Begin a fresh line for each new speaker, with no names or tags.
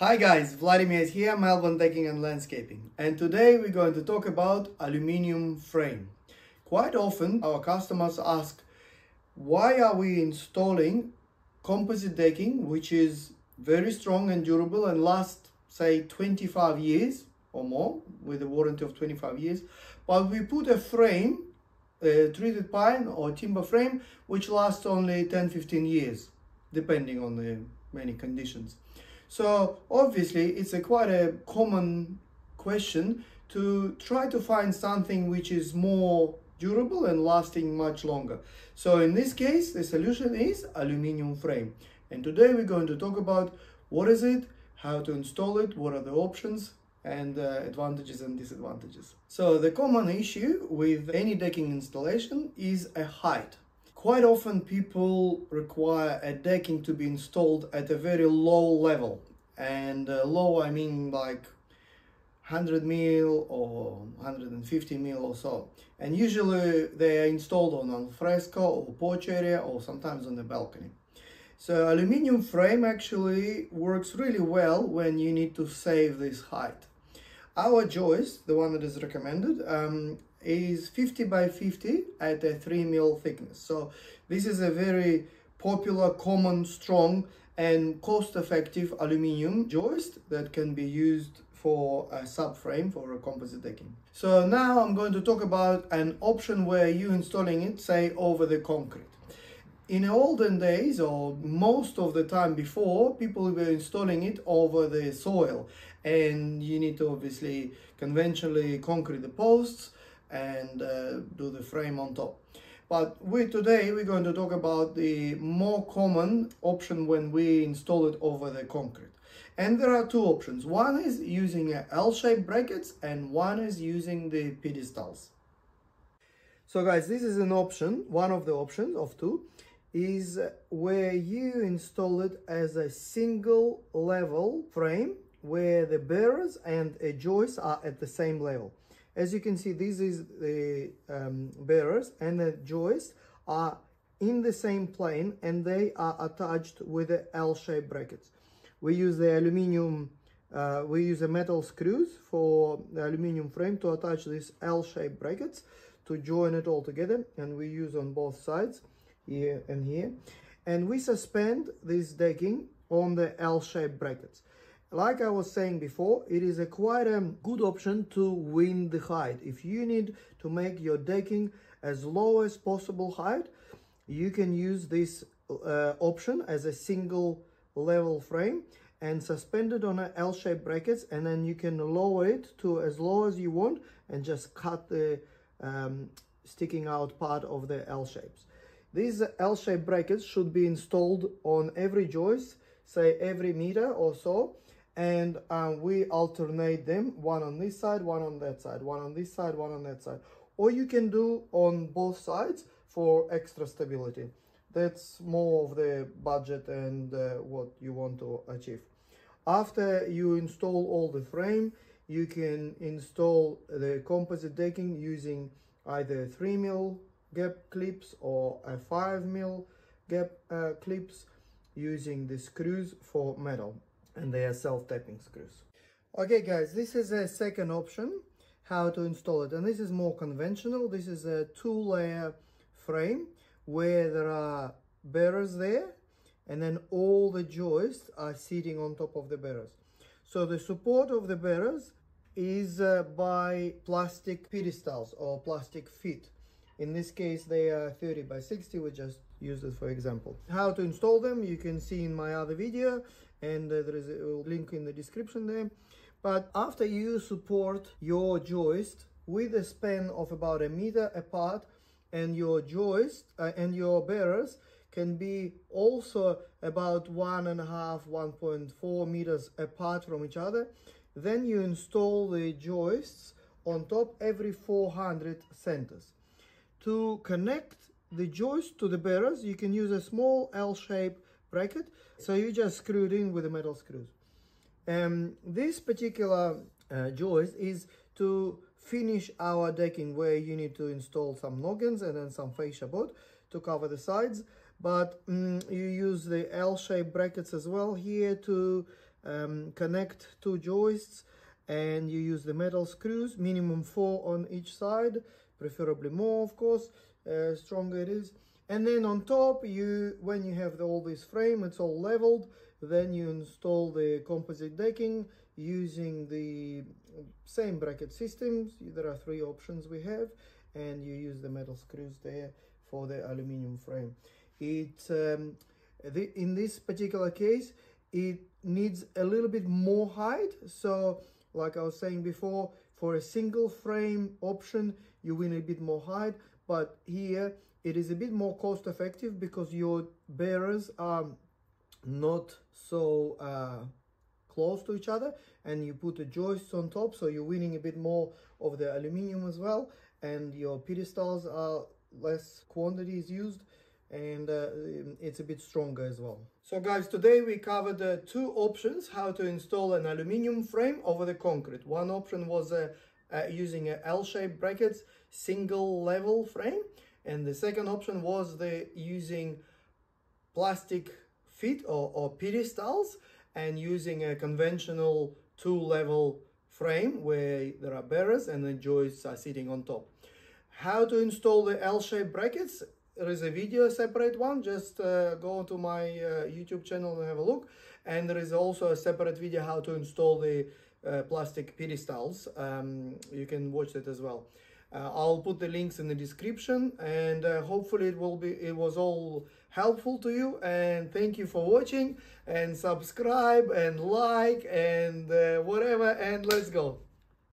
Hi guys, Vladimir is here, Melbourne Decking and Landscaping, and today we're going to talk about aluminium frame. Quite often our customers ask, why are we installing composite decking which is very strong and durable and lasts say 25 years or more with a warranty of 25 years, but we put a frame, treated pine or timber frame, which lasts only 10-15 years depending on the many conditions. So obviously it's quite a common question to try to find something which is more durable and lasting much longer. So in this case, the solution is aluminium frame. And today we're going to talk about what is it, how to install it, what are the options, and advantages and disadvantages. So the common issue with any decking installation is a height. Quite often people require a decking to be installed at a very low level, and low I mean like 100 mil or 150 mil or so, and usually they are installed on al fresco or porch area or sometimes on the balcony. So aluminium frame actually works really well when you need to save this height. Our joist, the one that is recommended, is 50 by 50 at a 3 mil thickness. So this is a very popular, common, strong and cost-effective aluminium joist that can be used for a subframe for a composite decking. So now I'm going to talk about an option where you're installing it, say, over the concrete. In olden days, or most of the time before, people were installing it over the soil, and you need to obviously conventionally concrete the posts and do the frame on top. But today we're going to talk about the more common option when we install it over the concrete. And there are two options. One is using L-shaped brackets and one is using the pedestals. So guys, this is an option, one of the options of two, is where you install it as a single level frame where the bearers and a joist are at the same level. As you can see, this is the bearers and the joist are in the same plane and they are attached with the L-shaped brackets. We use the aluminium, we use the metal screws for the aluminium frame to attach these L-shaped brackets to join it all together, and we use on both sides, here and here, and we suspend this decking on the L-shaped brackets. Like I was saying before, it is quite a good option to win the height. If you need to make your decking as low as possible height, you can use this option as a single level frame and suspend it on an L-shaped brackets, and then you can lower it to as low as you want and just cut the sticking out part of the L-shapes. These L-shaped brackets should be installed on every joist, say every meter or so, and we alternate them, one on this side, one on that side, one on this side, one on that side. Or you can do on both sides for extra stability. That's more of the budget and what you want to achieve. After you install all the frame, you can install the composite decking using either 3 mil gap clips or a 5 mil gap clips, using the screws for metal, and they are self-tapping screws. Okay guys, this is a second option how to install it, and this is more conventional. This is a 2-layer frame where there are bearers there, and then all the joists are sitting on top of the bearers. So the support of the bearers is by plastic pedestals or plastic feet. In this case they are 30 by 60, we just use it for example. How to install them you can see in my other video, and there is a link in the description there. But after you support your joist with a span of about 1 meter apart, and your joist and your bearers can be also about 1.5–1.4 meters apart from each other, then you install the joists on top every 400 centers. To connect the joist to the bearers, you can use a small L-shaped bracket, so you just screw it in with the metal screws. This particular joist is to finish our decking, where you need to install some noggins and then some fascia board to cover the sides, but you use the L-shaped brackets as well here to connect two joists, and you use the metal screws, minimum 4 on each side, preferably more, of course, stronger it is. And then on top, when you have all this frame, it's all leveled, then you install the composite decking using the same bracket systems. There are 3 options we have, and you use the metal screws there for the aluminium frame. In this particular case, it needs a little bit more height. So like I was saying before, for a single frame option, you win a bit more height, but here it is a bit more cost effective because your bearers are not so close to each other, and you put the joists on top, so you're winning a bit more of the aluminium as well, and your pedestals are less quantities used, and it's a bit stronger as well. So guys, today we covered 2 options how to install an aluminium frame over the concrete. One option was using a L-shaped brackets single level frame, and the second option was using plastic feet or pedestals and using a conventional 2-level frame where there are bearers and the joists are sitting on top. How to install the L-shaped brackets? There is a video, a separate one. Just go to my YouTube channel and have a look. And there is also a separate video how to install the plastic pedestals. You can watch that as well. I'll put the links in the description, and hopefully it was all helpful to you. And thank you for watching, and subscribe and like and whatever, and let's go.